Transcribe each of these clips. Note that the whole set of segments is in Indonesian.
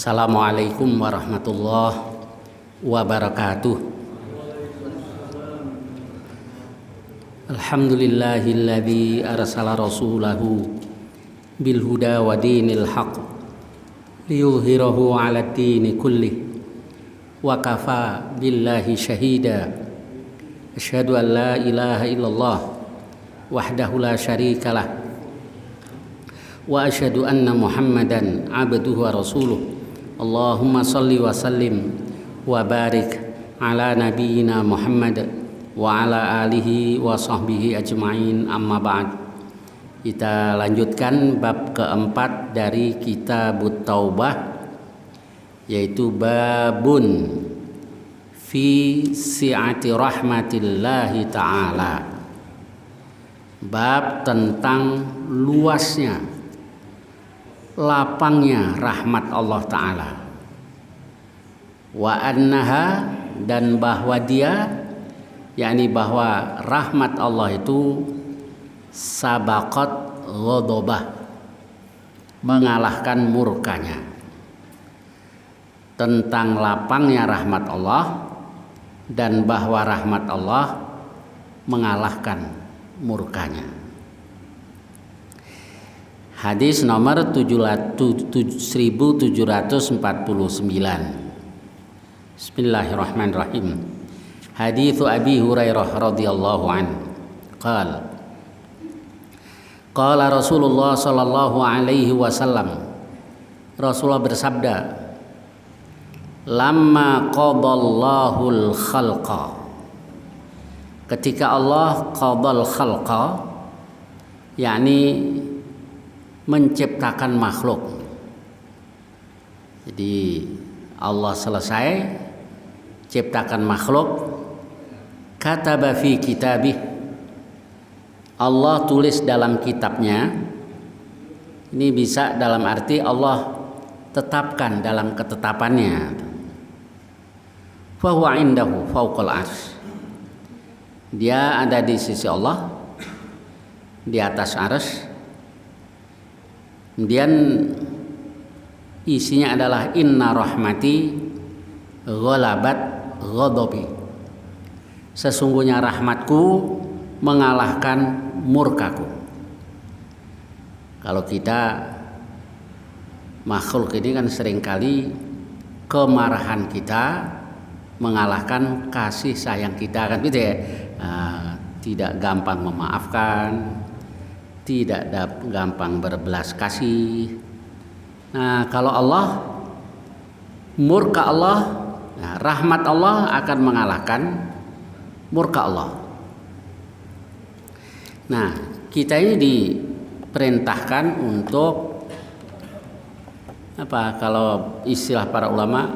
Assalamualaikum warahmatullahi wabarakatuh. Alhamdulillahilladzi arsala rasulahu bil huda wa dinil haq liyuzhirahu 'alad dini kullih wa kafa billahi syahida. Asyhadu an la ilaha illallah wahdahu la syarikalah wa asyhadu anna Muhammadan 'abduhu wa rasuluh. Allahumma salli wa sallim wa barik ala nabiyyina Muhammad wa ala alihi wa sahbihi ajma'in, amma ba'd. Kita lanjutkan bab keempat dari Kitabut Taubah, yaitu babun fi si'ati rahmatillahi ta'ala. Bab tentang luasnya, lapangnya rahmat Allah Ta'ala. Wa annaha, dan bahwa dia, yakni bahwa rahmat Allah itu sabaqat ghadabah, mengalahkan murkanya. Tentang lapangnya rahmat Allah dan bahwa rahmat Allah mengalahkan murkanya. Hadis nomor 1749. Bismillahirrahmanirrahim. Hadits Abi Hurairah radhiyallahu anhu qala qala Rasulullah sallallahu alaihi wasallam, Rasulullah bersabda, lamma qadallahul khalqa, ketika Allah qadal khalqa, yakni menciptakan makhluk. Jadi Allah selesai ciptakan makhluk, kataba fi kitabih, Allah tulis dalam kitabnya. Ini bisa dalam arti Allah tetapkan dalam ketetapannya. Fa huwa indahu fawqal arsy, dia ada di sisi Allah di atas arsy. Kemudian isinya adalah inna rahmati ghalabat ghadabi, sesungguhnya rahmatku mengalahkan murkaku. Kalau kita makhluk ini kan seringkali kemarahan kita mengalahkan kasih sayang kita, kan gitu ya. Tidak gampang memaafkan, tidak gampang berbelas kasih. Nah, kalau Allah, murka Allah, nah, rahmat Allah akan mengalahkan murka Allah. Nah, kita ini diperintahkan untuk apa? Kalau istilah para ulama,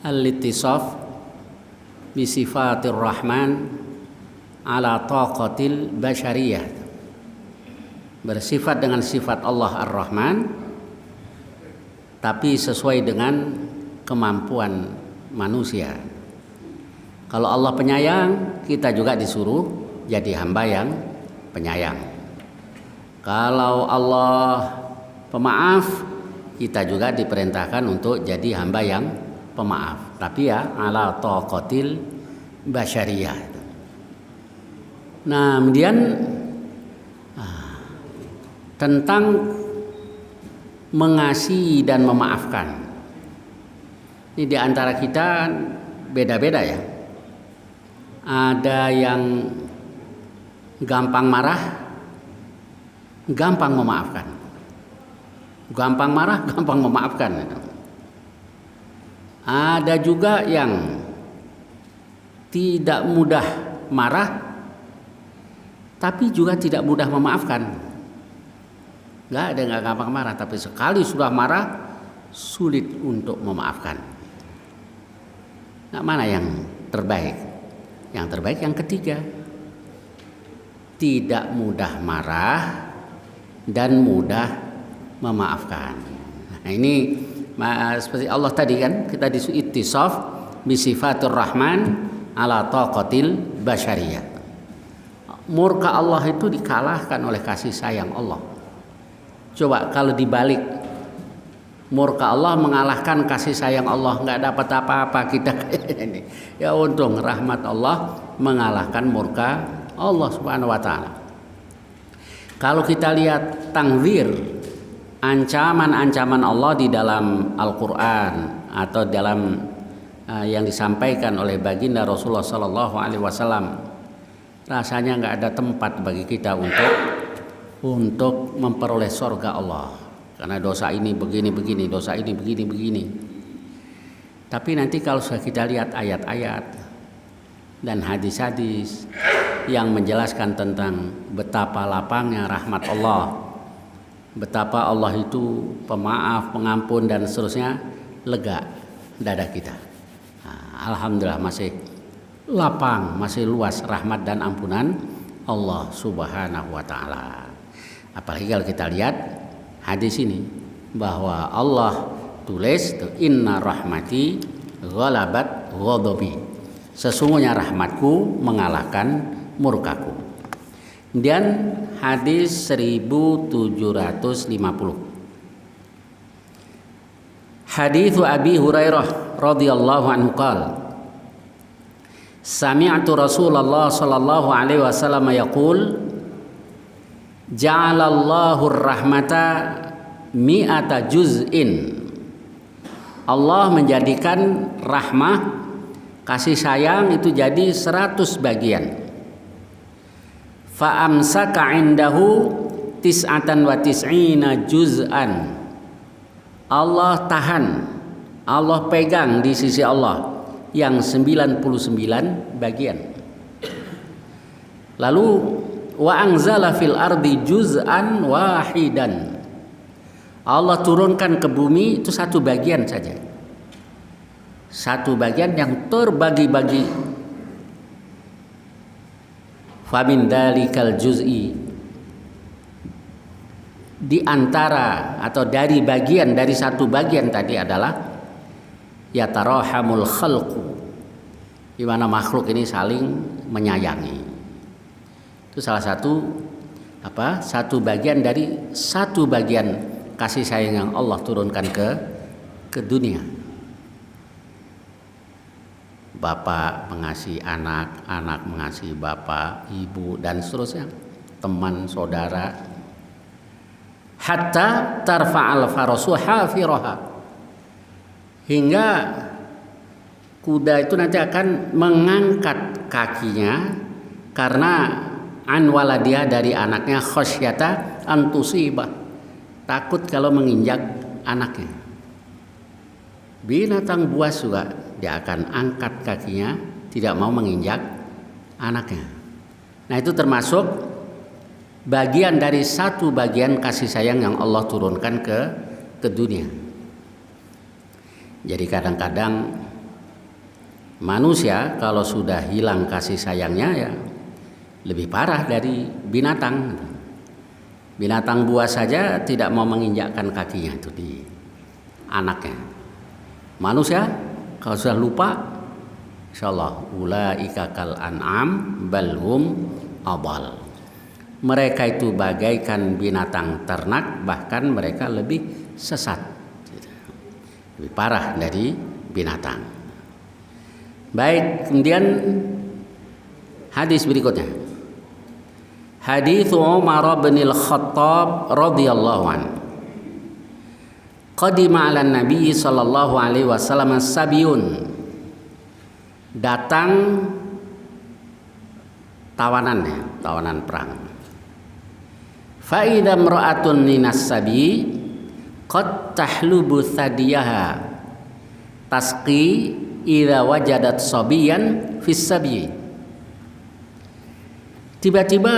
al-ittisaf bi sifatir rahman ala taqatil basyariyah, bersifat dengan sifat Allah Ar-Rahman tapi sesuai dengan kemampuan manusia. Kalau Allah penyayang, kita juga disuruh jadi hamba yang penyayang. Kalau Allah pemaaf, kita juga diperintahkan untuk jadi hamba yang pemaaf, tapi ya ala taqatil basyariyah. Nah, kemudian tentang mengasihi dan memaafkan. Ini di antara kita beda-beda ya. Ada yang gampang marah, gampang memaafkan. Gampang marah, gampang memaafkan. Ada juga yang tidak mudah marah, tapi juga tidak mudah memaafkan. Nggak ada yang nggak gampang marah, tapi sekali sudah marah sulit untuk memaafkan. Nah, mana yang terbaik? Yang terbaik yang ketiga, tidak mudah marah dan mudah memaafkan. Nah, ini seperti Allah tadi kan, kita disuruh ittisaf bi sifatur rahman ala taqatil basyariyah. Murka Allah itu dikalahkan oleh kasih sayang Allah. Coba kalau dibalik, Murka Allah mengalahkan kasih sayang Allah, nggak dapat apa-apa kita ini. Ya untung rahmat Allah mengalahkan murka Allah Subhanahu wa taala. Kalau kita lihat tangzir, ancaman-ancaman Allah di dalam Al-Qur'an atau dalam yang disampaikan oleh baginda Rasulullah sallallahu alaihi wasallam, rasanya nggak ada tempat bagi kita untuk memperoleh surga Allah. Karena dosa ini begini-begini, dosa ini begini-begini. Tapi nanti kalau sudah kita lihat ayat-ayat dan hadis-hadis yang menjelaskan tentang betapa lapangnya rahmat Allah, betapa Allah itu pemaaf, pengampun dan seterusnya, lega dada kita. Nah, alhamdulillah masih lapang, masih luas rahmat dan ampunan Allah Subhanahu wa taala. Apalagi kalau kita lihat hadis ini bahwa Allah tulis inna rahmati ghalabat ghadabi, sesungguhnya rahmatku mengalahkan murkaku. Dan hadis 1750, hadis Abi Hurairah radhiyallahu anhu qala sami'tu Rasulullah sallallahu alaihi wasallam yaqul ja'alallahu rahmata mi'ata juz'in. Allah menjadikan rahmah, kasih sayang itu jadi 100 bagian. Fa amsaka indahu tis'atan wa tis'ina juz'an. Allah tahan, Allah pegang di sisi Allah yang 99 bagian. Lalu wa anzala fil ardi juz'an wahidan. Allah turunkan ke bumi itu satu bagian saja. Satu bagian yang terbagi-bagi. Famin dalikal juz'i, di antara atau dari bagian dari satu bagian tadi adalah yatarahamul khalqu, di mana makhluk ini saling menyayangi. Itu salah satu satu bagian dari satu bagian kasih sayang yang Allah turunkan ke dunia. Bapak mengasihi anak, anak mengasihi bapak, ibu dan seterusnya, teman, saudara. Hatta tarfa'al farasu hafiraha, hingga kuda itu nanti akan mengangkat kakinya karena an waladiha, dari anaknya, khasyata antusibah, takut kalau menginjak anaknya. Binatang buas juga dia akan angkat kakinya, tidak mau menginjak anaknya. Nah, itu termasuk bagian dari satu bagian kasih sayang yang Allah turunkan ke dunia. Jadi kadang-kadang manusia kalau sudah hilang kasih sayangnya ya lebih parah dari binatang. Binatang buas saja tidak mau menginjakkan kakinya itu di anaknya. Manusia kalau sudah lupa, insyaallah ulaika kal an'am balhum adal. Mereka itu bagaikan binatang ternak, bahkan mereka lebih sesat, lebih parah dari binatang. Baik, kemudian hadis berikutnya. Hadis Umar bin Al-Khattab radhiyallahu anhu. Qadima 'ala Nabi sallallahu alaihi wasallam sabiyun. Datang tawanan perang. Fa idza imra'atun minas sabi qad tahlubu thadiyaha tasqi idza wajadat sabiyan fis sabi. Tiba-tiba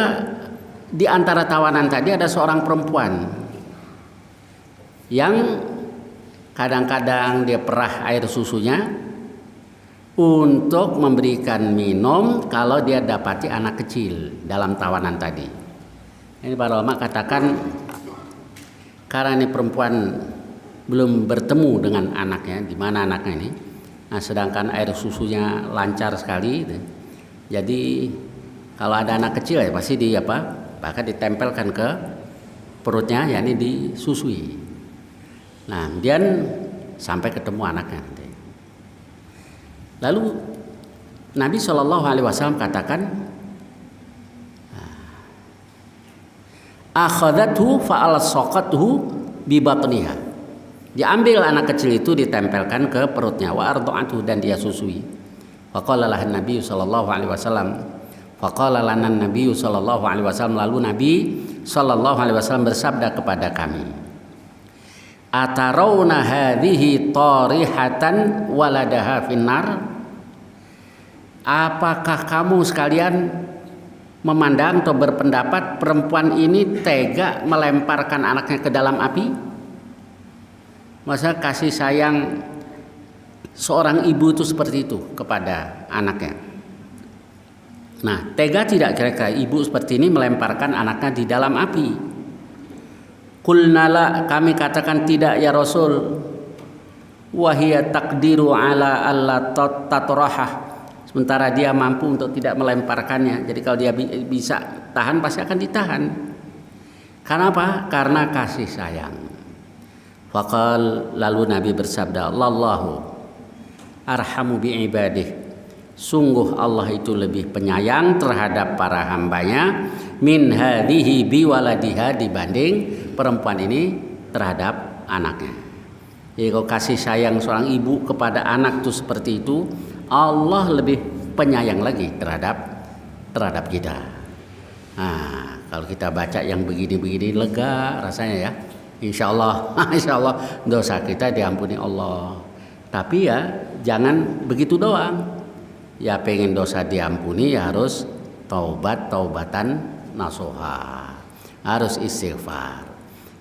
di antara tawanan tadi ada seorang perempuan yang kadang-kadang dia perah air susunya untuk memberikan minum kalau dia dapati anak kecil dalam tawanan tadi. Ini para ulama katakan karena ini perempuan belum bertemu dengan anaknya, di mana anaknya ini. Nah, sedangkan air susunya lancar sekali. Jadi kalau ada anak kecil ya pasti bahkan ditempelkan ke perutnya, yakni disusui. Nah, kemudian sampai ketemu anaknya. Lalu Nabi SAW katakan, akhadhathu fa'alsaqathu bi batniha. Diambil anak kecil itu, ditempelkan ke perutnya, wa arda'athu, dan dia susui. Faqala lahan Nabi sallallahu alaihi wasallam, faqala lana Nabi sallallahu alaihi wasallam, lalu Nabi sallallahu alaihi wasallam bersabda kepada kami, atarawna hadhihi tarihatan waladaha finnar. Apakah kamu sekalian memandang atau berpendapat perempuan ini tega melemparkan anaknya ke dalam api? Masa kasih sayang seorang ibu itu seperti itu kepada anaknya. Nah, tega tidak kira-kira ibu seperti ini melemparkan anaknya di dalam api? Qulnala, kami katakan tidak ya Rasul. Wahia takdiru ala alla tatrahah. Sementara dia mampu untuk tidak melemparkannya. Jadi kalau dia bisa tahan, pasti akan ditahan. Karena apa? Karena kasih sayang. Faqal, lalu Nabi bersabda, Allahu arhamu bi ibadih. Sungguh Allah itu lebih penyayang terhadap para hambanya min hadhihi bi waladiha, dibanding perempuan ini terhadap anaknya. Jadi kalau kasih sayang seorang ibu kepada anak itu seperti itu, Allah lebih penyayang lagi terhadap kita. Nah, kalau kita baca yang begini-begini lega rasanya ya. Insya Allah dosa kita diampuni Allah. Tapi ya jangan begitu doang. Ya pengen dosa diampuni ya harus taubatan nasuha, harus istighfar.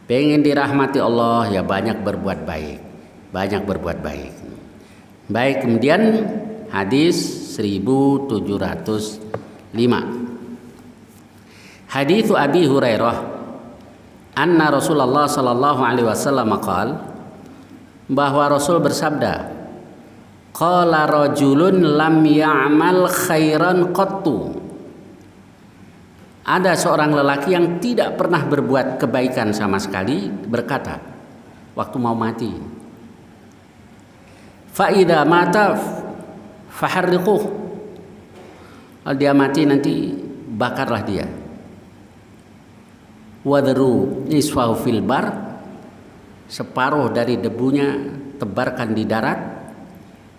Pengen dirahmati Allah ya banyak berbuat baik. Baik, kemudian hadis 1705. Hadis Abi Hurairah anna Rasulullah sallallahu alaihi wasallam qaal, bahwa Rasul bersabda, qala rajulun lam ya'mal khairan qattu. Ada seorang lelaki yang tidak pernah berbuat kebaikan sama sekali, berkata waktu mau mati, fa idza mata faharriquh. Kalau dia mati nanti bakarlah dia. Wadru nisfahu fil bar, separuh dari debunya tebarkan di darat.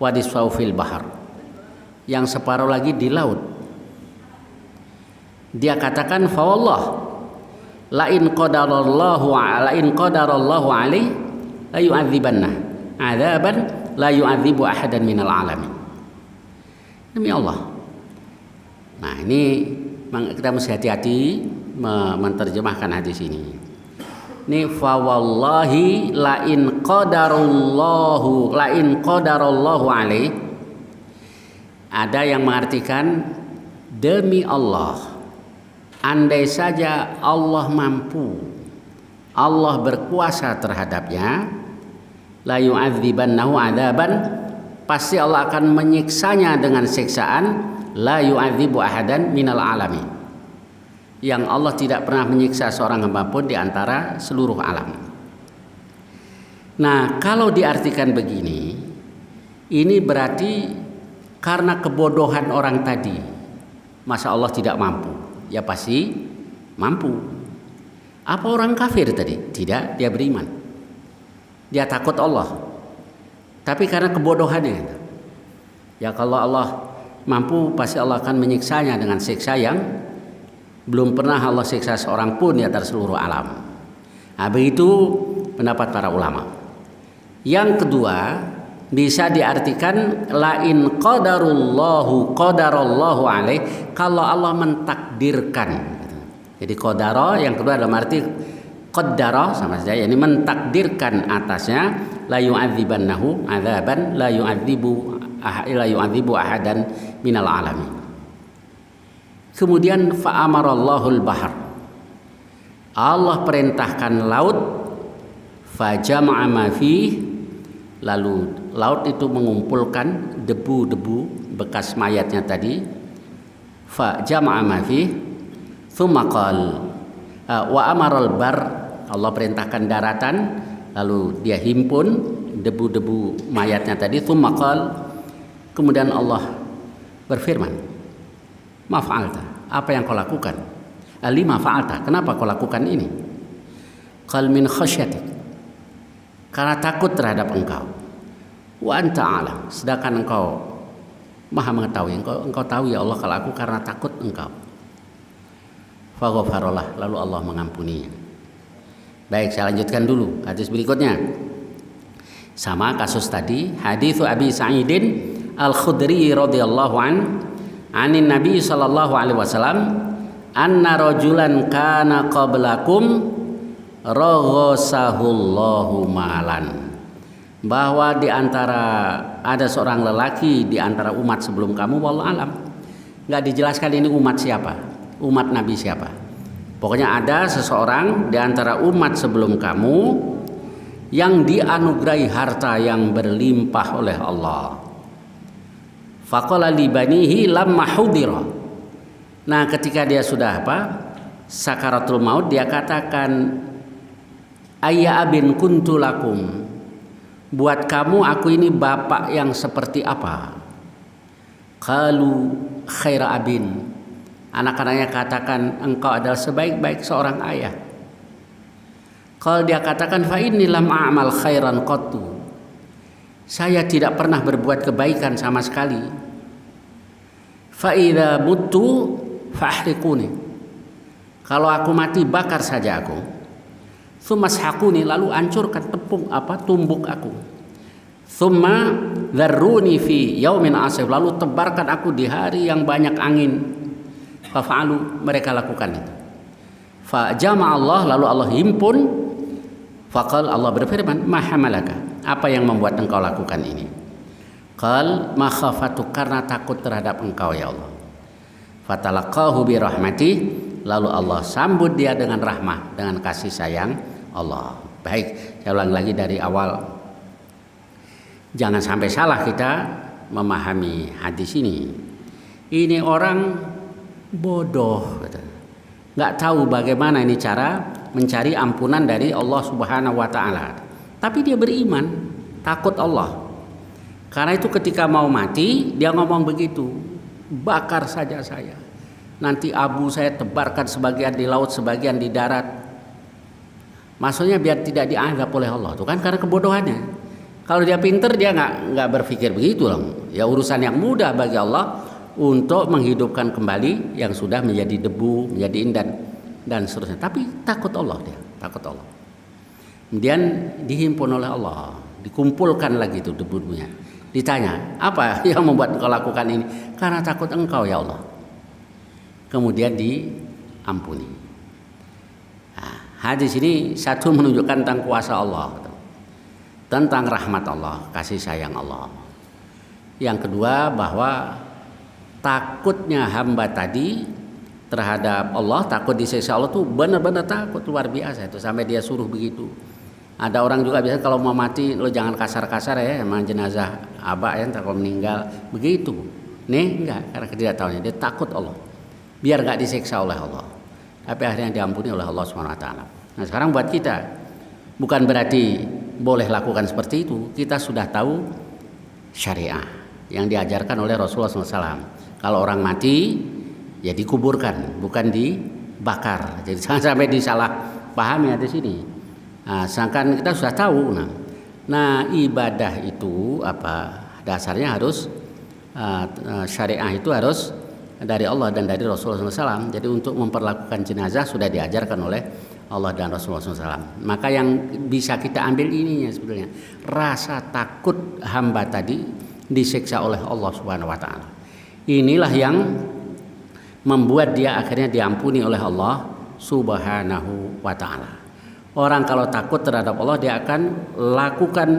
Wadisfahu fil bahar, yang separuh lagi di laut. Dia katakan, fa wallah la in qadarallahu alaihi la yu'adzibanna adzaban la yu'adzibu ahadan minal alamin. Demi Allah. Nah, ini kita mesti hati-hati menerjemahkan hadis ini. Ini fa wallahi la in qadarallahu alaihi. Ada yang mengartikan demi Allah, andai saja Allah mampu, Allah berkuasa terhadapnya, la yu'adzibannahu adzaban, pasti Allah akan menyiksanya dengan siksaan la yu'adzibu ahadan minal alamin, yang Allah tidak pernah menyiksa seorang hamba pun di antara seluruh alam. Nah, kalau diartikan begini, ini berarti karena kebodohan orang tadi, masa Allah tidak mampu? Ya pasti mampu. Apa orang kafir tadi? Tidak, dia beriman. Dia takut Allah. Tapi karena kebodohannya, ya kalau Allah mampu, pasti Allah akan menyiksanya dengan siksa yang belum pernah Allah siksa seorang pun di antara seluruh alam. Nah, begitu pendapat para ulama. Yang kedua, bisa diartikan lain qadarallahu alaih, kalau Allah mentakdirkan. Jadi qadara yang kedua dalam arti qaddara sama saja, yakni mentakdirkan atasnya, la yu'adzibannahu adzaban la yu'adzibu ahadan minal alamin. Kemudian fa'amarallahul bahar, Allah perintahkan laut, fajama'a ma fih, lalu laut itu mengumpulkan debu-debu bekas mayatnya tadi, fajama'a ma fih, tsumma qala wa amaral bar, Allah perintahkan daratan, Lalu dia himpun debu-debu mayatnya tadi. Tsumma qala, kemudian Allah berfirman, ma fa'alta, apa yang kau lakukan? Lima fa'alta, kenapa kau lakukan ini? Qal min khasyatik, karena takut terhadap engkau. Wa anta alam, sedangkan engkau maha mengetahui, engkau tahu ya Allah kalau aku karena takut engkau. Faghfaralah, lalu Allah mengampuninya. Baik, saya lanjutkan dulu hadis berikutnya. Sama kasus tadi, hadis Abi Sa'idin Al-Khudri radhiyallahu anin Nabi sallallahu alaihi wasallam, anna rajulan kana qablakum raghasahullahu malan, bahwa di antara ada seorang lelaki di antara umat sebelum kamu, wallahu alam, nggak dijelaskan ini umat siapa, umat Nabi siapa. Pokoknya ada seseorang di antara umat sebelum kamu yang dianugerahi harta yang berlimpah oleh Allah. Faqala li banihi lamma hudira. Nah, ketika dia sudah sakaratul maut, dia katakan, ayya abin kuntu lakum, buat kamu aku ini bapak yang seperti apa? Qalu khaira abin, anak-anaknya katakan engkau adalah sebaik-baik seorang ayah. Kalau dia katakan fa inni lam a'mal khairan qattu, saya tidak pernah berbuat kebaikan sama sekali. Fa idza muttu fahriquni, kalau aku mati bakar saja aku. Tsumashaquni, lalu hancurkan tumbuk aku. Tsumma dzarruni fi yaumin asif, lalu tebarkan aku di hari yang banyak angin. Fafa'alu, mereka lakukan itu. Fa jama'a Allah, lalu Allah himpun. Faqal, Allah berfirman, ma hamalaka, apa yang membuat engkau lakukan ini? Qal ma khafatu, karena takut terhadap engkau ya Allah. Fatalaqahu bi rahmati, lalu Allah sambut dia dengan rahmah, dengan kasih sayang Allah. Baik, saya ulang lagi dari awal. Jangan sampai salah kita memahami hadis ini. Ini orang bodoh, nggak tahu bagaimana ini cara mencari ampunan dari Allah Subhanahu wa Ta'ala. Tapi dia beriman, takut Allah. Karena itu ketika mau mati dia ngomong begitu, bakar saja saya, nanti abu saya tebarkan sebagian di laut, sebagian di darat. Maksudnya biar tidak dianggap oleh Allah, tuh kan, karena kebodohannya. Kalau dia pinter dia nggak berpikir begitu loh. Ya urusan yang mudah bagi Allah untuk menghidupkan kembali yang sudah menjadi debu, menjadi indan dan seterusnya. Tapi takut Allah, dia takut Allah. Kemudian dihimpun oleh Allah, dikumpulkan lagi itu debu-debunya. Ditanya, apa yang membuat engkau lakukan ini? Karena takut engkau ya Allah. Kemudian diampuni. Nah, hadis ini satu menunjukkan tentang kuasa Allah, tentang rahmat Allah, kasih sayang Allah. Yang kedua, bahwa takutnya hamba tadi terhadap Allah, takut disiksa Allah tuh benar-benar takut luar biasa itu, sampai dia suruh begitu. Ada orang juga biasa kalau mau mati, lo jangan kasar-kasar ya, emang jenazah abah ya, ntar kalau meninggal begitu. Nih enggak, karena ketidaktahuannya dia takut Allah, biar nggak disiksa oleh Allah. Tapi akhirnya diampuni oleh Allah SWT. Nah sekarang buat kita, bukan berarti boleh lakukan seperti itu. Kita sudah tahu syariah yang diajarkan oleh Rasulullah SAW. Kalau orang mati ya dikuburkan, bukan dibakar. Jadi jangan sampai disalah pahami di sini. Nah, sedangkan kita sudah tahu. Nah, ibadah itu dasarnya harus syariah itu harus dari Allah dan dari Rasulullah SAW. Jadi untuk memperlakukan jenazah sudah diajarkan oleh Allah dan Rasulullah SAW. Maka yang bisa kita ambil ininya sebetulnya rasa takut hamba tadi disiksa oleh Allah Subhanahu Wa Taala. Inilah yang membuat dia akhirnya diampuni oleh Allah Subhanahu Wa Taala. Orang kalau takut terhadap Allah dia akan lakukan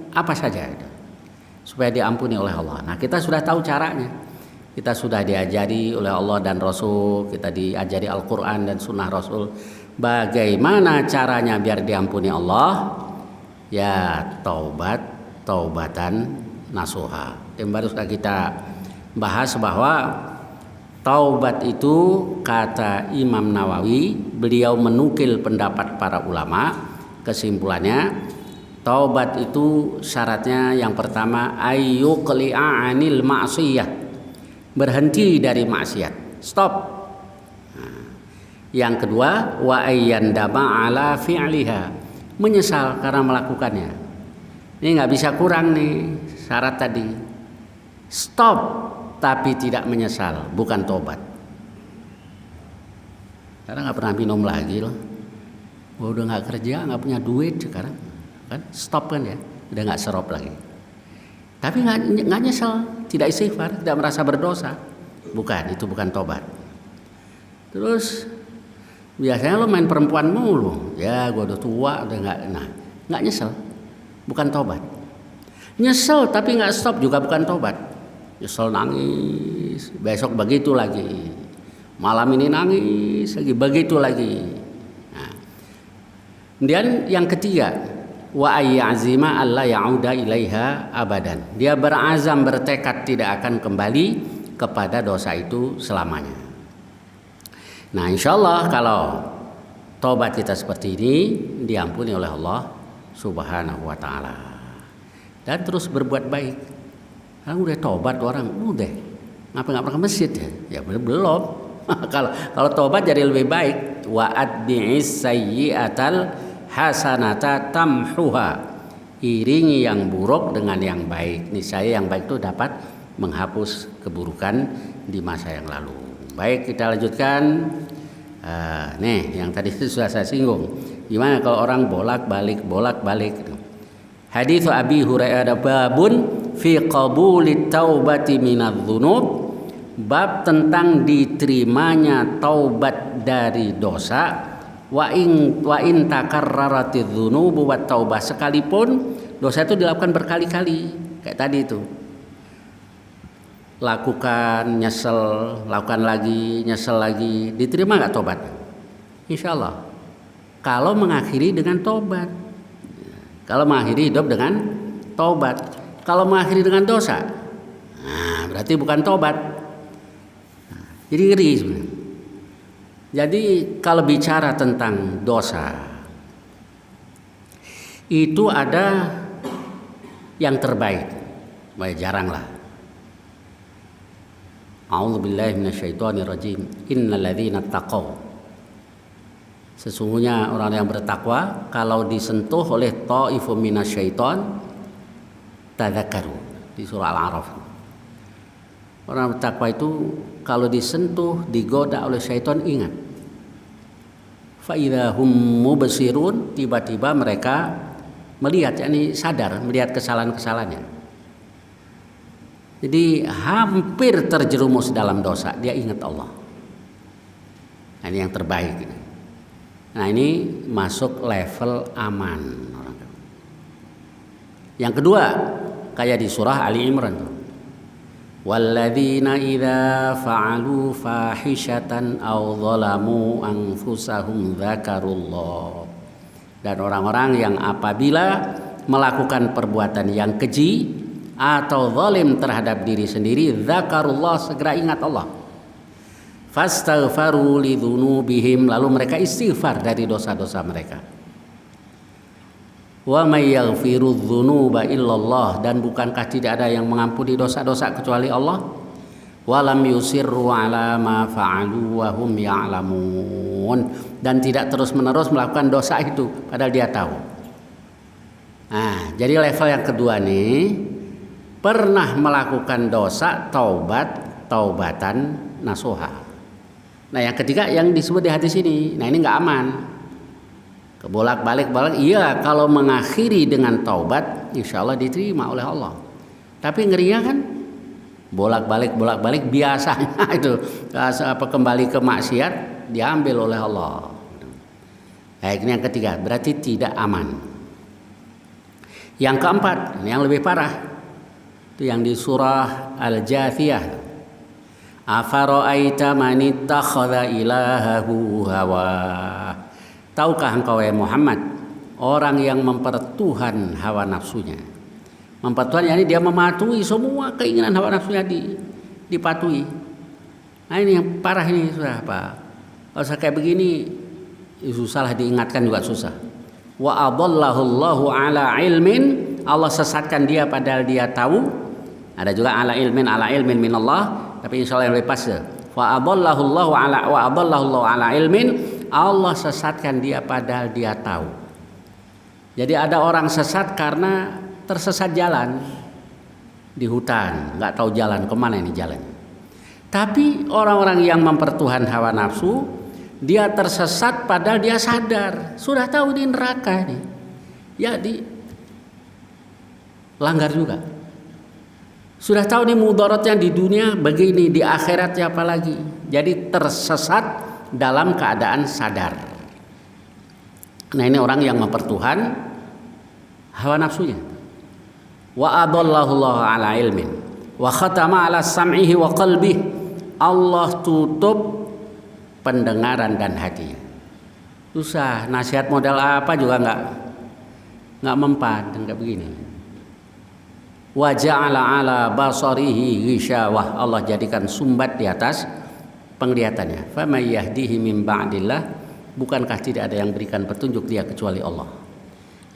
apa saja supaya diampuni oleh Allah. Nah kita sudah tahu caranya. Kita sudah diajari oleh Allah dan Rasul. Kita diajari Al-Quran dan Sunnah Rasul. Bagaimana caranya biar diampuni Allah? Ya taubatan nasuha. Yang baru sudah kita bahas bahwa taubat itu, kata Imam Nawawi, beliau menukil pendapat para ulama, kesimpulannya Taubat itu syaratnya yang pertama ayyuqli'a 'anil ma'siyah. Berhenti dari maksiat. Stop. Yang kedua wa ayyandama 'ala fi'liha. Menyesal karena melakukannya. Ini nggak bisa kurang nih syarat tadi. Stop tapi tidak menyesal, bukan tobat. Karena nggak pernah minum lagi loh. Udah nggak kerja, nggak punya duit sekarang, kan? Stop kan ya, udah nggak serop lagi. Tapi nggak nyesel, tidak istighfar, tidak merasa berdosa, bukan, itu bukan tobat. Terus biasanya lo main perempuan mulu, ya gue udah tua, udah nggak nyesel, bukan tobat. Nyesel tapi nggak stop juga bukan tobat. Nyesel nangis, besok begitu lagi, malam ini nangis lagi, begitu lagi. Nah. Kemudian yang ketiga, wa ayyazima alla ya'uda ilaiha abadan. Dia berazam, bertekad tidak akan kembali kepada dosa itu selamanya. Nah, insyaallah kalau tobat kita seperti ini diampuni oleh Allah Subhanahu wa taala. Dan terus berbuat baik. Kan udah tobat orang, udah ngapa ke masjid ya? Ya belum. kalau tobat jadi lebih baik. Wa atbi'is sayyi'atal hasanata tamhuha. Iringi yang buruk dengan yang baik. Niscaya yang baik itu dapat menghapus keburukan di masa yang lalu. Baik, kita lanjutkan. Nih yang tadi sudah saya singgung. Gimana kalau orang bolak-balik? Hadits Abi Hurairah babun fi qabulit taubati minadz-dzunub, bab tentang diterimanya taubat dari dosa. Wa in takarraratidz-dzunubu wat taubah, sekalipun dosa itu dilakukan berkali-kali kayak tadi itu. Lakukan, nyesel, lakukan lagi, nyesel lagi, diterima nggak tobat? Insyaallah. Kalau mengakhiri dengan tobat. Kalau mengakhiri hidup dengan tobat. Kalau mengakhiri dengan dosa, nah berarti bukan tobat. Jadi ngeri sebenarnya. Jadi kalau bicara tentang dosa, itu ada yang terbaik. Jarang lah. A'udzubillahi minasyaitonirrajim. Innal ladzina taqaw, sesungguhnya orang yang bertakwa kalau disentuh oleh ta'ifum minasyaiton tadzakkaru, di surah Al-A'raf. Orang bertakwa itu kalau disentuh, digoda oleh syaitan, ingat. Fa idza hum mubsirun, tiba-tiba mereka melihat, yakni sadar melihat kesalahan-kesalahannya. Jadi hampir terjerumus dalam dosa, dia ingat Allah. Nah, ini yang terbaik. Nah, ini masuk level aman. Yang kedua, kayak di surah Ali Imran. Walladzina idza fa'alu fahishatan aw zalamu anfusahum dzakarullah. Dan orang-orang yang apabila melakukan perbuatan yang keji atau zalim terhadap diri sendiri, dzakarullah, segera ingat Allah. Fastaghfaru lidzunubihim, lalu mereka istighfar dari dosa-dosa mereka. Wa may yaghfiru dzunuba illallah, dan bukankah tidak ada yang mengampuni dosa-dosa kecuali Allah? Wa lam yusirru ala ma fa'alu wa hum ya'lamun, dan tidak terus-menerus melakukan dosa itu padahal dia tahu. Nah, jadi level yang kedua nih, pernah melakukan dosa, taubatan nasuha. Nah, yang ketiga yang disebut di hadis ini, nah ini nggak aman. Kebolak-balik, iya kalau mengakhiri dengan taubat, insya Allah diterima oleh Allah. Tapi ngerinya kan bolak-balik biasanya itu kembali ke maksiat diambil oleh Allah. Nah, ini yang ketiga, berarti tidak aman. Yang keempat, ini yang lebih parah, itu yang di surah Al-Jathiyah. Afara'aita man ittakhadha ilahahu hawa. Tahukah engkau ya Muhammad, orang yang mempertuhan hawa nafsunya. Mempertuhan, yakni dia mematuhi semua keinginan hawa nafsunya, dipatuhi. Nah, ini yang parah ini, sudah apa? Kalau kayak begini susah lah, diingatkan juga susah. Wa adallahu Allahu ala ilmin, Allah sesatkan dia padahal dia tahu. Ada juga ala ilmin min Allah, tapi insyaallah yang lebih pas. Wa adallahu Allahu ala ilmin, Allah sesatkan dia padahal dia tahu. Jadi ada orang sesat karena tersesat jalan di hutan, nggak tahu jalan kemana ini jalan. Tapi orang-orang yang mempertuhan hawa nafsu, dia tersesat padahal dia sadar, sudah tahu di neraka ini, ya di langgar juga. Sudah tahu nih mudaratnya di dunia begini, di akhirat ya apalagi. Jadi tersesat dalam keadaan sadar. Nah ini orang yang mempertuhan hawa nafsunya. Wa adallahu Allah ala ilmin wa khatama ala sam'ihi wa qalbihi, Allah tutup pendengaran dan hatinya. Susah, nasihat model apa juga nggak mempan, enggak begini. Wa ja'ala ala basarihi ghishawah, Allah jadikan sumbat di atas penglihatannya. Fa may yahdihi min ba'dillah, bukankah tidak ada yang berikan petunjuk dia kecuali Allah.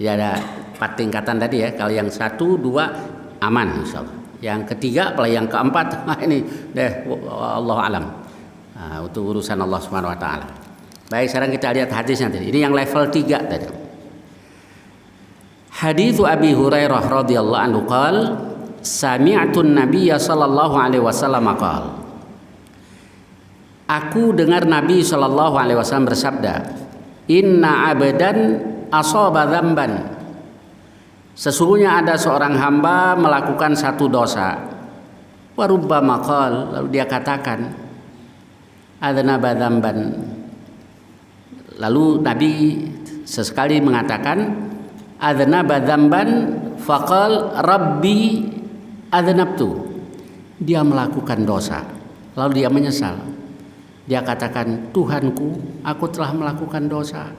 Ya ada 4 tingkatan tadi ya. Kalau yang 1, 2 aman insyaallah. Yang ketiga, apalagi yang keempat, ini deh Allah alam. Nah, itu urusan Allah Subhanahu wa taala. Baik, sekarang kita lihat hadisnya tadi. Ini yang level 3 tadi. Hadits Abi Hurairah radhiyallahu anhu qala sami'tu an-nabiy sallallahu alaihi wasallam qala, aku dengar Nabi sallallahu alaihi wasallam bersabda, inna abdan asaba dzamban, sesungguhnya ada seorang hamba melakukan satu dosa. Wa rubbama qala, lalu dia katakan adzanaba dzamban, lalu Nabi sesekali mengatakan adzanaba dzamban faqal rabbi adzanabtu, dia melakukan dosa lalu dia menyesal, dia katakan Tuhanku, aku telah melakukan dosa.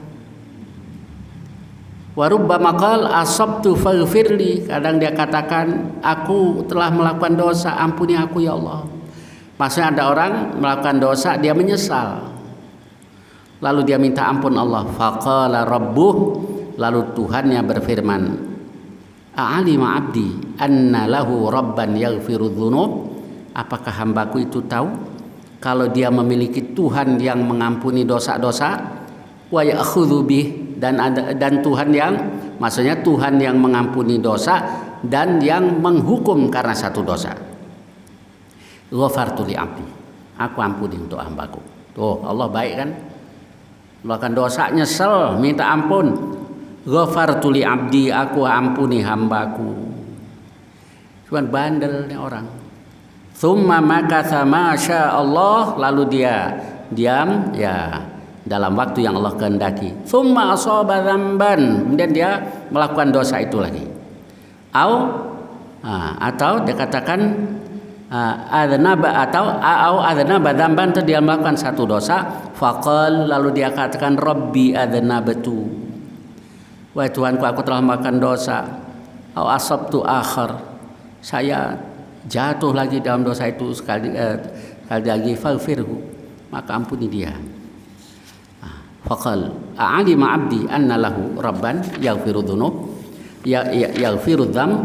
Wa rubbama qala asabtu faghfirli, kadang dia katakan aku telah melakukan dosa, ampuni aku ya Allah. Maksudnya ada orang melakukan dosa dia menyesal lalu dia minta ampun Allah. Faqala rabbuh, lalu Tuhannya berfirman, a'alima abdi anna lahu rabban yaghfiru dzunub, apakah hambaku itu tahu kalau dia memiliki Tuhan yang mengampuni dosa-dosa, wa ya'khudzu bih, dan Tuhan yang, maksudnya Tuhan yang mengampuni dosa dan yang menghukum karena satu dosa. Ghafartu li abdi, aku ampuni untuk hambaku. Tuh Allah baik kan, melakukan dosa nyesel minta ampun. Ghafartu li abdi, aku ampuni hambaku. Cuman bandel nih orang. Tsumma makatha masya Allah, lalu dia diam ya dalam waktu yang Allah kehendaki. Tsumma asaba dzamban, kemudian dia melakukan dosa itu lagi. Atau dia katakan adzanaba dzamban, dia melakukan satu dosa. Faqal, lalu dia katakan rabbi adzanabtu, wahai Tuhanku, aku telah melakukan dosa. Au asabtu akhar, saya jatuh lagi dalam dosa itu sekali lagi. Faghfirhu, maka ampuni dia. Faqal a'alima abdi anna lahu rabban yaghfiru dzunub, yaghfiru dzam,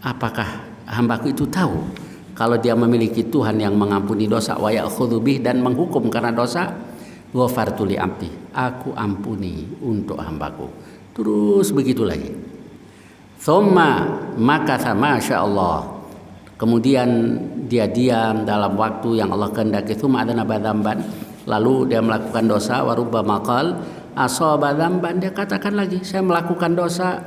apakah hambaku itu tahu kalau dia memiliki Tuhan yang mengampuni dosa, wa ya'khudzu bih, dan menghukum karena dosa. Ghafartu li abdi, aku ampuni untuk hambaku. Terus begitu lagi. Tsumma makatha masya Allah, kemudian dia diam dalam waktu yang Allah kehendaki. Tsumma adzanaba dzamban, lalu dia melakukan dosa. Wa rubbama qala asaba dzamban, dia katakan lagi saya melakukan dosa.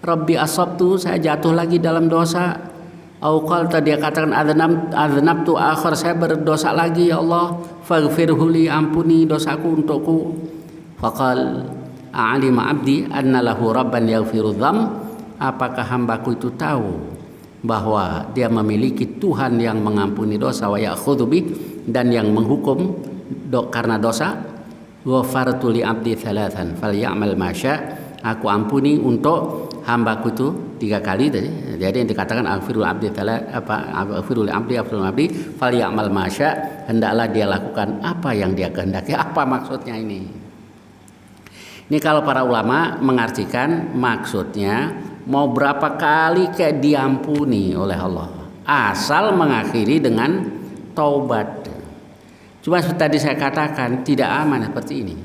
Rabbi asabtu, saya jatuh lagi dalam dosa. Au qala, dia katakan adzanabtu akhar, saya berdosa lagi ya Allah. Faghfirhu li, ampuni dosaku untukku. Faqal a'alima abdi anna lahu rabban yaghfiru dzam, apakah hambaku itu tahu bahwa dia memiliki Tuhan yang mengampuni dosa, wa ya'khudzu bih, dan yang menghukum karena dosa. Ghafartu li abdi thalathan falyamal ma syaa, aku ampuni untuk hambaku itu 3 kali tadi. Jadi yang dikatakan aghfirul abdi aghfirul abdi falyamal ma syaa, hendaklah dia lakukan apa yang dia kehendaki. Apa maksudnya ini? Ini kalau para ulama mengartikan maksudnya mau berapa kali kayak diampuni oleh Allah, asal mengakhiri dengan taubat. Cuma seperti tadi saya katakan tidak aman seperti ini.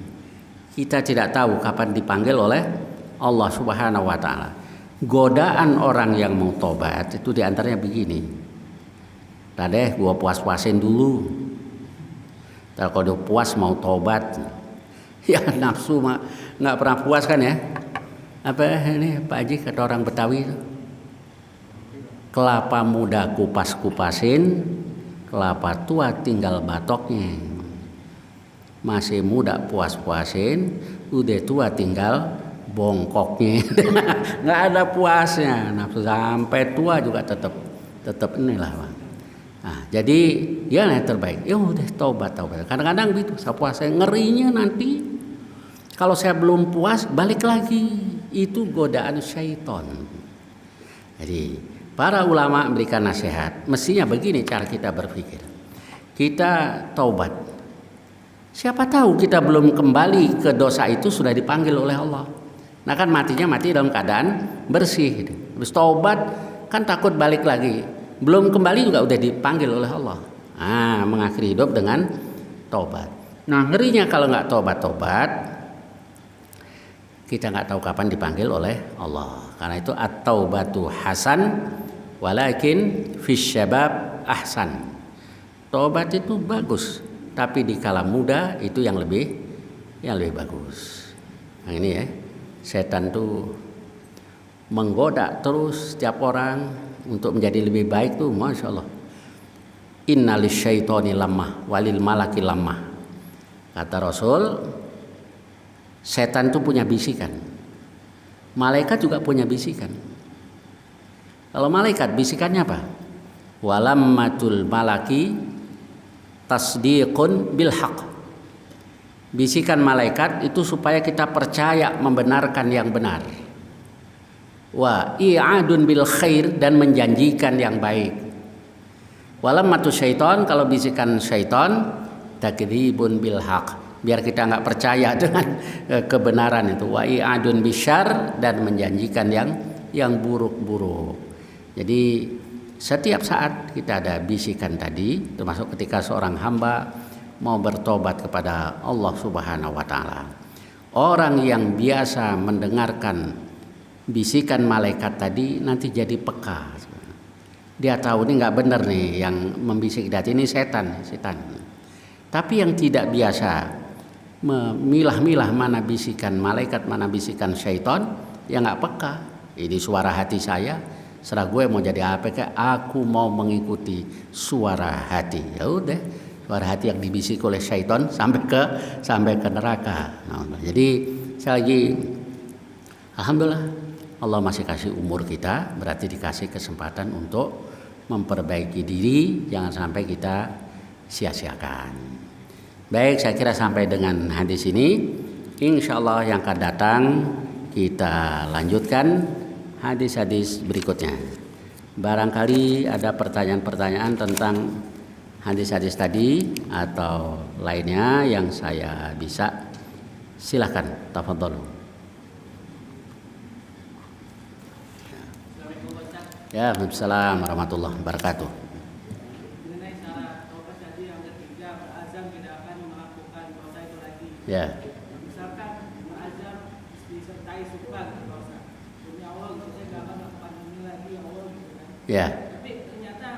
Kita tidak tahu kapan dipanggil oleh Allah Subhanahu wa taala. Godaan orang yang mau taubat itu diantaranya begini. Tadeh gua puas-puasin dulu. Kalau udah puas mau taubat, ya nafsu mah nggak pernah puas kan ya? Apa ini Pak Haji kata orang Betawi itu? Kelapa muda kupas-kupasin, kelapa tua tinggal batoknya. Masih muda puas-puasin, udah tua tinggal bongkoknya. Nggak ada puasnya, nafsu sampai tua juga tetap inilah Bang. Nah, jadi ya yang terbaik, ya udah taubat. Kadang-kadang gitu, saya puasa ngerinya nanti kalau saya belum puas balik lagi, itu godaan syaitan. Jadi para ulama memberikan nasihat, mestinya begini cara kita berpikir. Kita taubat. Siapa tahu kita belum kembali ke dosa itu sudah dipanggil oleh Allah. Nah kan matinya mati dalam keadaan bersih. Habis taubat kan takut balik lagi. Belum kembali juga udah dipanggil oleh Allah. Mengakhiri hidup dengan taubat. Nah ngerinya kalau nggak taubat, kita nggak tahu kapan dipanggil oleh Allah. Karena itu at-taubatu hasan, walakin fis syabab ahsan. Taubat itu bagus, tapi di kala muda itu yang lebih bagus. Nah ini ya, setan tuh menggoda terus setiap orang untuk menjadi lebih baik tuh, masya Allah. Innalis syaitoni lamah walil malaki lamah. Kata Rasul, setan tuh punya bisikan. Malaikat juga punya bisikan. Kalau malaikat bisikannya apa? Walammatul malaki tasdiqun bil haq. Bisikan malaikat itu supaya kita percaya membenarkan yang benar. Wa i'adun bil khair, dan menjanjikan yang baik. Walammatu syaiton, kalau bisikan syaiton takdzibun bil haq, biar kita nggak percaya dengan kebenaran itu. Wa i'adun bisyarr, dan menjanjikan yang buruk-buruk. Jadi setiap saat kita ada bisikan tadi, termasuk ketika seorang hamba mau bertobat kepada Allah Subhanahu wa taala. Orang yang biasa mendengarkan bisikan malaikat tadi nanti jadi peka. Dia tahu ini nggak benar nih yang membisik hati ini setan. Tapi yang tidak biasa memilah-milah mana bisikan malaikat, mana bisikan syaitan, ya nggak peka. Ini suara hati saya, serah gue mau jadi apa kayak, aku mau mengikuti suara hati. Ya udah, suara hati yang dibisik oleh syaitan sampai ke neraka. Nah, jadi saya lagi alhamdulillah Allah masih kasih umur kita, berarti dikasih kesempatan untuk memperbaiki diri, jangan sampai kita sia-siakan. Baik, saya kira sampai dengan hadis ini, insya Allah yang akan datang kita lanjutkan hadis-hadis berikutnya. Barangkali ada pertanyaan-pertanyaan tentang hadis-hadis tadi atau lainnya yang saya bisa, silakan, tafadhalu. Ya, Waalaikumsalam warahmatullahi wabarakatuh. Mengenai syarat taubat tadi yang ketiga, berazam tidak akan melakukan dosa itu lagi. Ya. Misalkan berazam disertai sumpah dosa. Demi Allah, saya nggak akan melakukan ini lagi, ya Allah, gitu kan. Ya. Tapi ternyata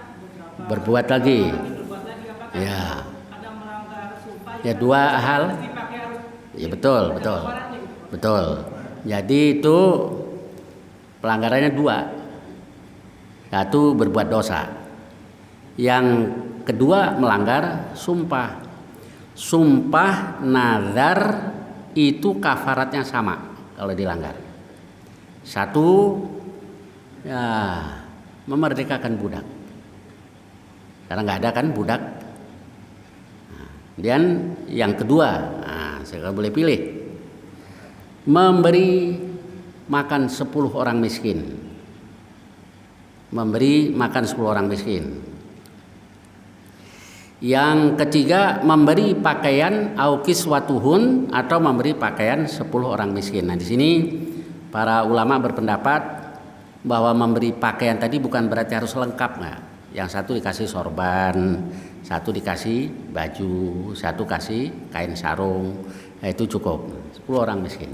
Berbuat lagi. Apakah ya. ada melanggar sumpah? Ya, dua hal. Ya, betul. Betul. Jadi itu pelanggarannya dua. Satu, berbuat dosa. Yang kedua, melanggar sumpah. Sumpah nazar itu kafaratnya sama kalau dilanggar. Satu, ya, memerdekakan budak. Karena nggak ada kan budak. Dan yang kedua, saya boleh pilih, memberi makan 10 orang miskin. Memberi makan 10 orang miskin. Yang ketiga, memberi pakaian au kiswatuhun, atau memberi pakaian 10 orang miskin. Nah, di sini para ulama berpendapat bahwa memberi pakaian tadi bukan berarti harus lengkap, nggak. Yang satu dikasih sorban, satu dikasih baju, satu kasih kain sarung, nah, itu cukup 10 orang miskin.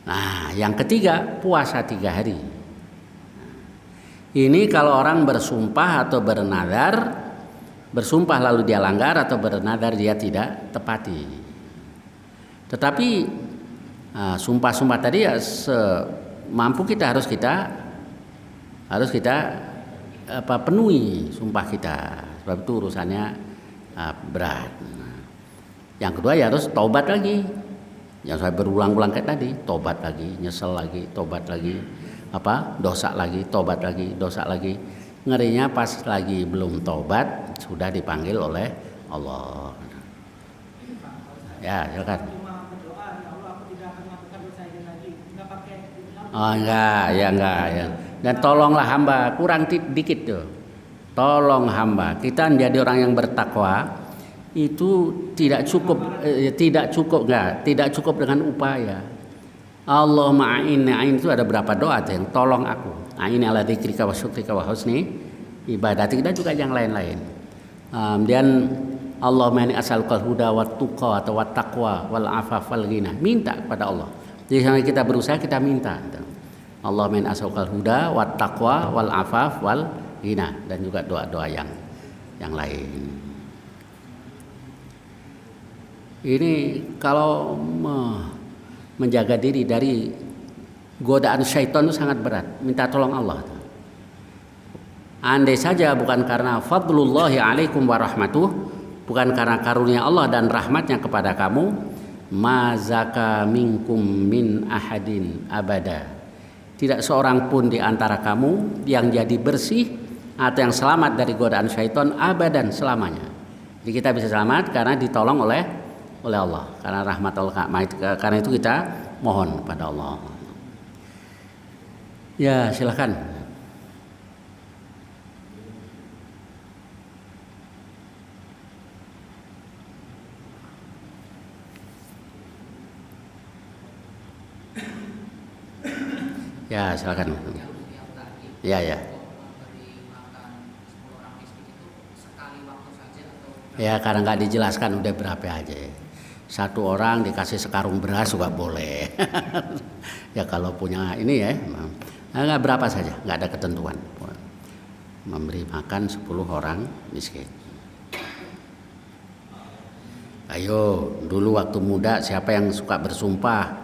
Nah, yang ketiga, puasa 3 hari. Ini kalau orang bersumpah atau bernadar, bersumpah lalu dia langgar atau bernadar dia tidak tepati. Tetapi sumpah-sumpah tadi ya semampu kita harus kita penuhi sumpah kita, sebab itu urusannya berat. Yang kedua ya harus taubat lagi. Yang saya berulang-ulang kayak tadi, tobat lagi, nyesel lagi, tobat lagi, dosa lagi, tobat lagi, dosa lagi. Ngerinya pas lagi belum tobat sudah dipanggil oleh Allah. Ya, silakan. Oh enggak ya. Dan tolonglah hamba, kurang dikit tuh. Tolong hamba, kita menjadi orang yang bertakwa itu tidak cukup dengan upaya. Allahumma a'in itu ada berapa doa yang tolong aku. A'in ala dzikrika wa syukrika wa husni ibadati, dan juga yang lain-lain. Dan Allahumma inni as'alukal huda wat tuqa atau wat taqwa wal afaf wal ghina. Minta kepada Allah. Jadi sampai kita berusaha kita minta. Allahumma inni as'alukal huda wat taqwa wal afaf wal ghina, dan juga doa-doa yang lain. Ini kalau menjaga diri dari godaan syaitan itu sangat berat. Minta tolong Allah. Andai saja bukan karena fadlullahi alaikum wa rahmatuh, bukan karena karunia Allah dan rahmatnya kepada kamu, ma zaka minkum min ahadin abada. Tidak seorang pun di antara kamu yang jadi bersih atau yang selamat dari godaan syaitan abadan, selamanya. Jadi kita bisa selamat karena ditolong oleh Allah, karena rahmat Allah. Karena itu kita mohon pada Allah. Ya, silakan. Ya, silakan. Ya. Ya, karena nggak dijelaskan udah berapa aja. Satu orang dikasih sekarung beras juga boleh. Ya kalau punya ini ya, nggak berapa saja, nggak ada ketentuan. Memberi makan 10 orang miskin. Ayo, dulu waktu muda siapa yang suka bersumpah?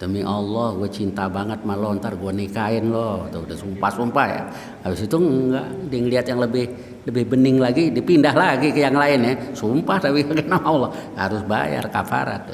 Demi Allah, gue cinta banget sama lo, ntar gue nikahin lo. Tuh, udah sumpah ya. Habis itu enggak, dia ngeliat yang lebih bening lagi, dipindah lagi ke yang lain ya. Sumpah tapi kena Allah, harus bayar kafarat.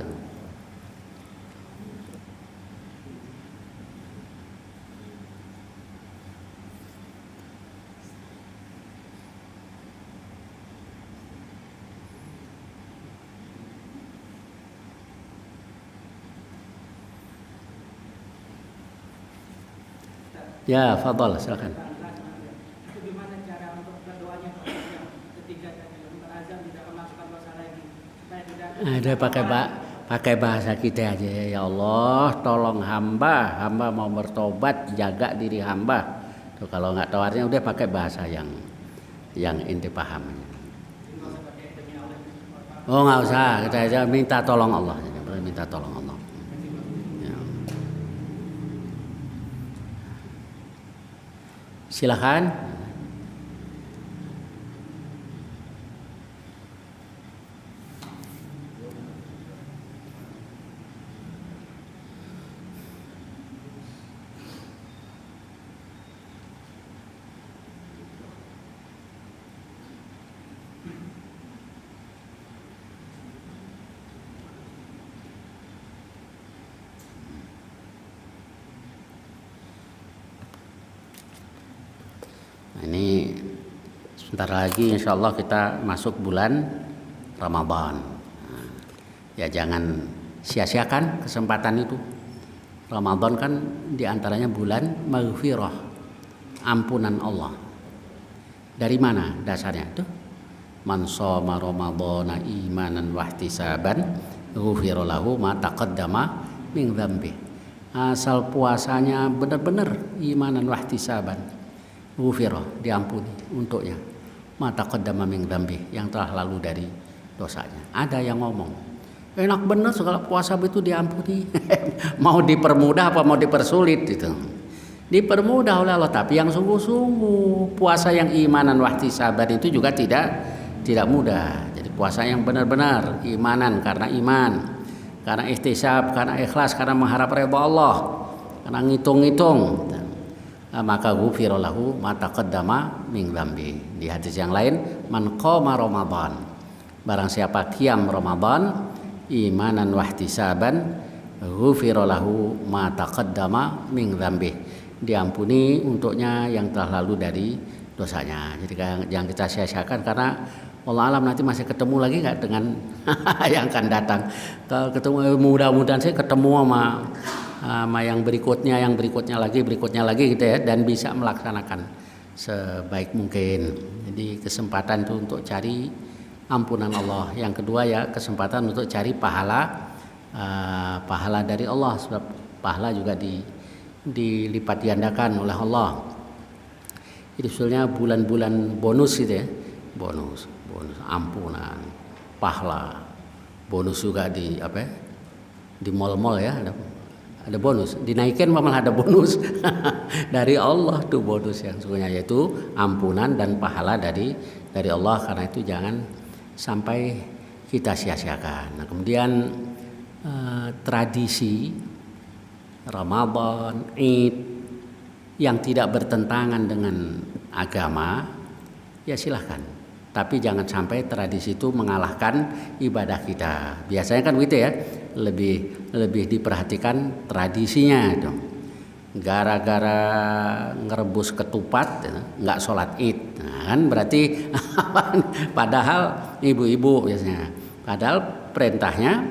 Ya, fadhal, silakan. Itu gimana cara untuk berdoanya ketika berazam tidak memasukkan dosa lagi supaya tidak Ada pakai bahasa kita aja ya Allah, tolong hamba mau bertobat, jaga diri hamba. Tuh, kalau nggak tahu artinya udah pakai bahasa yang inti paham. Oh nggak usah, kita aja minta tolong Allah, minta tolong Allah. Silakan. Ini sebentar lagi insya Allah kita masuk bulan Ramadan. Ya jangan sia-siakan kesempatan itu. Ramadan kan diantaranya bulan maghfirah, ampunan Allah. Dari mana dasarnya? Tuh man shoma ramadhana imanan wahtisaban ghufira lahu ma taqaddama min dzambi. Asal puasanya benar-benar imanan wahtisaban, ghufira, diampuni untuknya ma taqaddama min dzambi, yang telah lalu dari dosanya. Ada yang ngomong, enak bener segala puasa itu diampuni. Mau dipermudah apa mau dipersulit itu? Dipermudah oleh Allah, tapi yang sungguh-sungguh. Puasa yang imanan wahtisaban itu juga tidak mudah. Jadi puasa yang benar-benar imanan karena iman, karena ihtisab, karena ikhlas, karena mengharap redha Allah, karena ngitung-ngitung. Maka ghufira lahu ma taqaddama min dzambi. Di hadis yang lain, man qama ramadan, barang siapa qiyam Ramadan imanan wahtisaban ghufira lahu ma taqaddama min dzambi, diampuni untuknya yang telah lalu dari dosanya. Jadi jangan kita sia-siakan, karena Allah alam nanti masih ketemu lagi nggak dengan yang akan datang. Kalau ketemu, mudah-mudahan saya ketemu sama yang berikutnya lagi gitu ya, dan bisa melaksanakan sebaik mungkin. Jadi kesempatan itu untuk cari ampunan Allah. Yang kedua ya kesempatan untuk cari pahala dari Allah, sebab pahala juga dilipat gandakan oleh Allah. Jadi sebetulnya bulan-bulan bonus gitu ya, bonus ampunan, pahala, bonus juga di mall-mall ya, ada bonus, dinaikin malah ada bonus dari Allah tuh, bonus yang sesungguhnya yaitu ampunan dan pahala dari Allah. Karena itu jangan sampai kita sia-siakan. Nah, kemudian tradisi Ramadan, Id yang tidak bertentangan dengan agama, ya silahkan. Tapi jangan sampai tradisi itu mengalahkan ibadah kita. Biasanya kan gitu ya, lebih diperhatikan tradisinya dong. Gara-gara ngerebus ketupat, nggak sholat Id, nah, kan berarti padahal ibu-ibu biasanya. Padahal perintahnya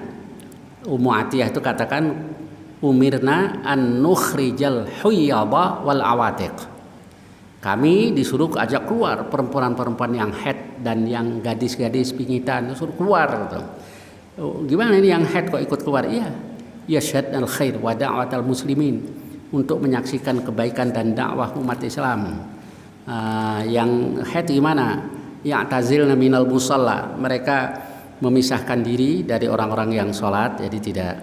Ummu Atiyah itu katakan, umirna an nukhrijal huyyaba wal awatiq. Kami disuruh ajak keluar perempuan-perempuan yang haid dan yang gadis-gadis pingitan, disuruh keluar gitu. Gimana ini yang haid kok ikut keluar? Iya, yashhad al khair wa da'watal muslimin, untuk menyaksikan kebaikan dan dakwah umat Islam. Yang haid gimana? Ya'tazilna minal musalla, mereka memisahkan diri dari orang-orang yang sholat, jadi tidak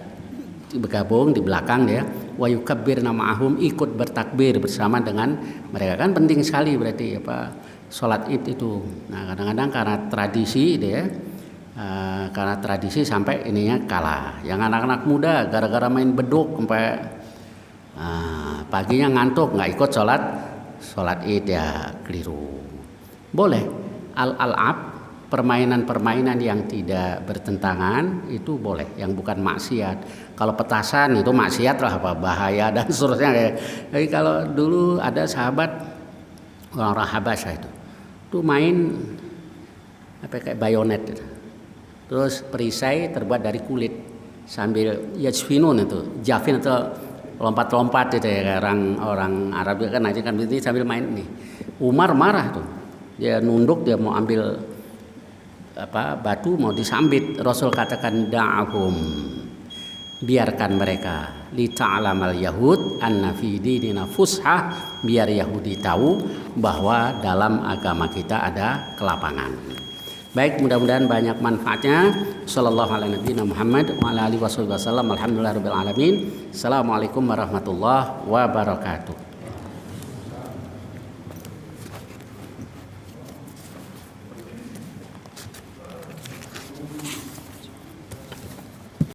bergabung di belakang ya. Wa yukabbirna ma'ahum, ikut bertakbir bersama dengan mereka. Kan penting sekali berarti sholat Id itu. Nah, kadang-kadang karena tradisi itu ya, karena tradisi sampai ininya kalah. Yang anak-anak muda gara-gara main beduk sampai paginya ngantuk, nggak ikut sholat Id, ya keliru. Boleh al-al'ab, permainan-permainan yang tidak bertentangan itu boleh, yang bukan maksiat. Kalau petasan itu maksiat lah, bahaya dan seterusnya. Jadi kalau dulu ada sahabat orang Habasyah itu main kayak bayonet gitu. Terus perisai terbuat dari kulit, sambil yajfinun itu, jafin atau lompat-lompat itu ya, orang Arab kan aja kan begini sambil main nih. Umar marah tuh, dia nunduk, dia mau ambil batu mau disambit. Rasul katakan da'ahum, biarkan mereka, li ta'lamal yahud anna fi dinina fushah, biar Yahudi tahu bahwa dalam agama kita ada kelapangan. Baik, mudah-mudahan banyak manfaatnya. Sallallahu alaihi Muhammad wa ala alihi wasallam. Alhamdulillahirabbil alamin. Assalamualaikum warahmatullahi wabarakatuh.